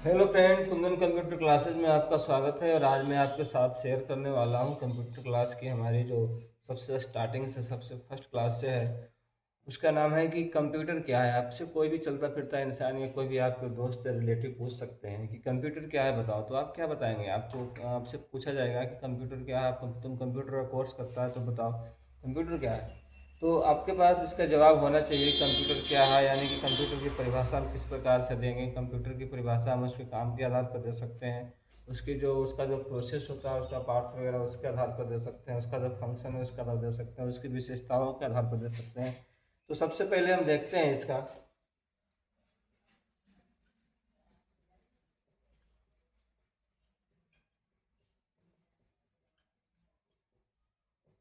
Hello friend, Kundan computer classes में आपका स्वागत है। और आज मैं आपके साथ शेयर करने वाला हूं कंप्यूटर क्लास की हमारी जो सबसे स्टार्टिंग से सबसे फर्स्ट क्लास से है। उसका नाम है कि कंप्यूटर क्या है। आपसे कोई भी चलता फिरता इंसान या कोई भी आपके दोस्त या रिलेटिव पूछ सकते हैं कि कंप्यूटर क्या है बताओ, तो आप क्या बताएंगे। आपको आपसे पूछा जाएगा कि कंप्यूटर क्या है, तुम कंप्यूटर का कोर्स करता है तो बताओ कंप्यूटर क्या है। तो आपके पास इसका जवाब होना चाहिए कंप्यूटर क्या है, यानी कि कंप्यूटर की परिभाषा हम किस प्रकार से देंगे। कंप्यूटर की परिभाषा हम उसके काम के आधार पर दे सकते हैं, उसका जो प्रोसेस होता है, उसका पार्ट्स वगैरह उसके आधार पर दे सकते हैं, उसका जो फंक्शन है उसके आधार पर दे सकते हैं, उसकी विशेषताओं के आधार पर दे सकते हैं। तो सबसे पहले हम देखते हैं इसका।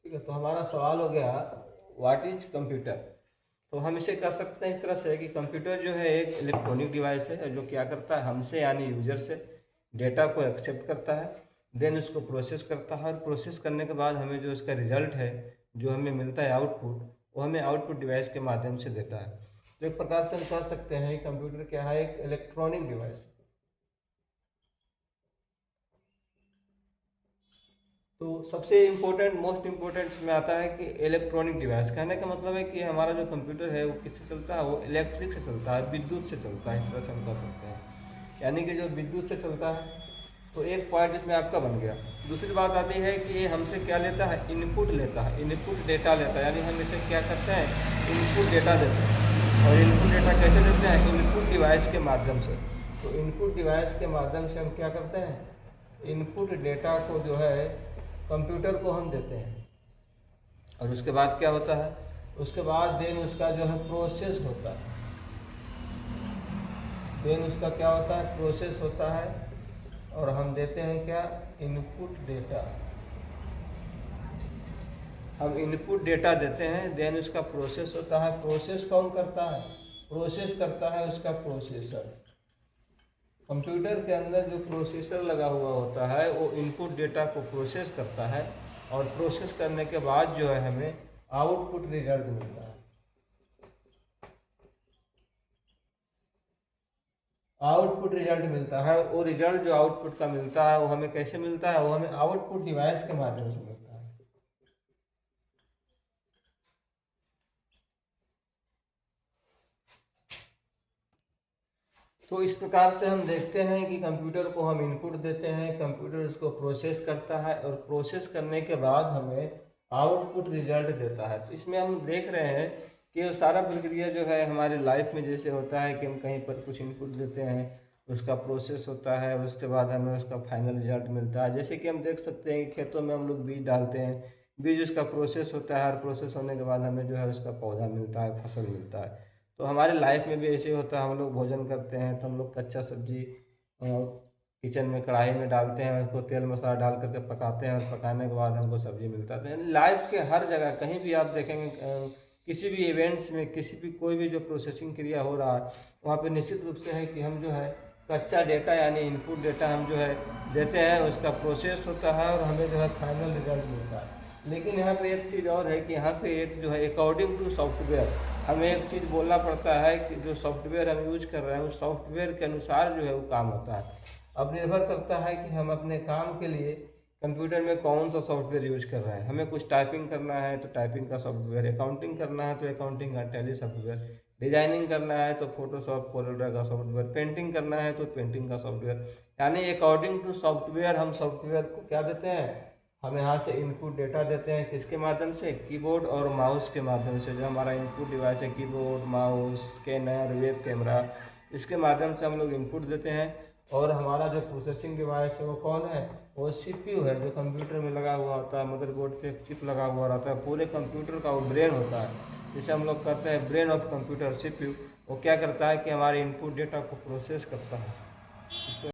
ठीक है, तो हमारा सवाल हो गया व्हाट इज कंप्यूटर। तो हम इसे कर सकते हैं इस तरह से कि कंप्यूटर जो है एक इलेक्ट्रॉनिक डिवाइस है जो क्या करता है, हमसे यानी यूजर से डेटा को एक्सेप्ट करता है, देन उसको प्रोसेस करता है, और प्रोसेस करने के बाद हमें जो उसका रिजल्ट है, जो हमें मिलता है आउटपुट, वो हमें आउटपुट डिवाइस के माध्यम से देता है। तो एक प्रकार से हम कह सकते हैं कंप्यूटर क्या है, एक इलेक्ट्रॉनिक डिवाइस। तो सबसे इम्पोर्टेंट मोस्ट इम्पोर्टेंट में आता है कि इलेक्ट्रॉनिक डिवाइस। कहने का मतलब है कि हमारा जो कंप्यूटर है वो किससे चलता है, वो इलेक्ट्रिक से चलता है, विद्युत से चलता है। इस तरह से हम कह सकते हैं, यानी कि जो विद्युत से चलता है। तो एक पॉइंट इसमें आपका बन गया। दूसरी बात आती है कि ये हमसे क्या लेता है, इनपुट लेता है, इनपुट डेटा लेता है, यानी हम इसे क्या करते हैं, इनपुट डेटा देते हैं। और इनपुट डेटा कैसे देते हैं, इनपुट डिवाइस के माध्यम से। तो इनपुट डिवाइस के माध्यम से हम क्या करते हैं, इनपुट डेटा को जो है कंप्यूटर को हम देते हैं। और उसके बाद क्या होता है, उसके बाद देन उसका जो है प्रोसेस होता है। देन उसका क्या होता है, प्रोसेस होता है, और हम देते हैं क्या, इनपुट डेटा। हम इनपुट डेटा देते हैं, देन उसका प्रोसेस होता है। प्रोसेस कौन करता है, प्रोसेस करता है उसका प्रोसेसर। कंप्यूटर के अंदर जो प्रोसेसर लगा हुआ होता है वो इनपुट डेटा को प्रोसेस करता है, और प्रोसेस करने के बाद जो है हमें आउटपुट रिजल्ट मिलता है। आउटपुट रिजल्ट मिलता है। वो रिजल्ट जो आउटपुट का मिलता है वो हमें कैसे मिलता है, वो हमें आउटपुट डिवाइस के माध्यम से मिलता है। तो इस प्रकार से हम देखते हैं कि कंप्यूटर को हम इनपुट देते हैं, कंप्यूटर उसको प्रोसेस करता है, और प्रोसेस करने के बाद हमें आउटपुट रिजल्ट देता है। तो इसमें हम देख रहे हैं कि वो सारा प्रक्रिया जो है हमारे लाइफ में जैसे होता है कि हम कहीं पर कुछ इनपुट देते हैं, उसका प्रोसेस होता है, उसके बाद हमें उसका फाइनल रिजल्ट मिलता है। जैसे कि हम देख सकते हैं कि खेतों में हम लोग बीज डालते हैं, बीज उसका प्रोसेस होता है, और प्रोसेस होने के बाद हमें जो है उसका पौधा मिलता है, फसल मिलता है। तो हमारे लाइफ में भी ऐसे होता है, हम लोग भोजन करते हैं तो हम लोग कच्चा सब्जी किचन में कढ़ाई में डालते हैं, उसको तेल मसाला डाल करके पकाते हैं, और पकाने के बाद हमको सब्जी मिलता है। तो यानी लाइफ के हर जगह कहीं भी आप देखेंगे, किसी भी इवेंट्स में, किसी भी कोई भी जो प्रोसेसिंग क्रिया हो रहा है, वहाँ पे निश्चित रूप से है कि हम जो है कच्चा डेटा यानी इनपुट डेटा हम जो है देते हैं, उसका प्रोसेस होता है, और हमें जो है फाइनल रिजल्ट मिलता है। लेकिन यहाँ पे एक चीज़ और है कि यहाँ पे एक जो है अकॉर्डिंग टू सॉफ्टवेयर हमें एक चीज़ बोलना पड़ता है कि जो सॉफ्टवेयर हम यूज कर रहे हैं उस सॉफ्टवेयर के अनुसार जो है वो काम होता है। अब निर्भर करता है कि हम अपने काम के लिए कंप्यूटर में कौन सा सॉफ्टवेयर यूज कर रहे हैं। हमें कुछ टाइपिंग करना है तो टाइपिंग का सॉफ्टवेयर, अकाउंटिंग करना है तो अकाउंटिंग का टैली सॉफ्टवेयर, डिजाइनिंग करना है तो फोटोशॉप कोरेड्रा का सॉफ्टवेयर, पेंटिंग करना है तो पेंटिंग का सॉफ्टवेयर। यानी अकॉर्डिंग टू सॉफ्टवेयर हम सॉफ्टवेयर को क्या देते हैं, हम यहाँ से इनपुट डेटा देते हैं। किसके माध्यम से, कीबोर्ड और माउस के माध्यम से। जो हमारा इनपुट डिवाइस है, keyboard, mouse, scanner, web camera, इसके माध्यम से हम लोग इनपुट देते हैं। और हमारा जो प्रोसेसिंग डिवाइस है वो कौन है, वो सीपीयू है, जो कंप्यूटर में लगा हुआ होता है, मदरबोर्ड पे एक चिप लगा हुआ रहता है, पूरे कंप्यूटर का वो ब्रेन होता है, जिसे हम लोग कहते हैं ब्रेन ऑफ कंप्यूटर, सीपीयू। वो क्या करता है कि हमारे इनपुट डेटा को प्रोसेस करता है।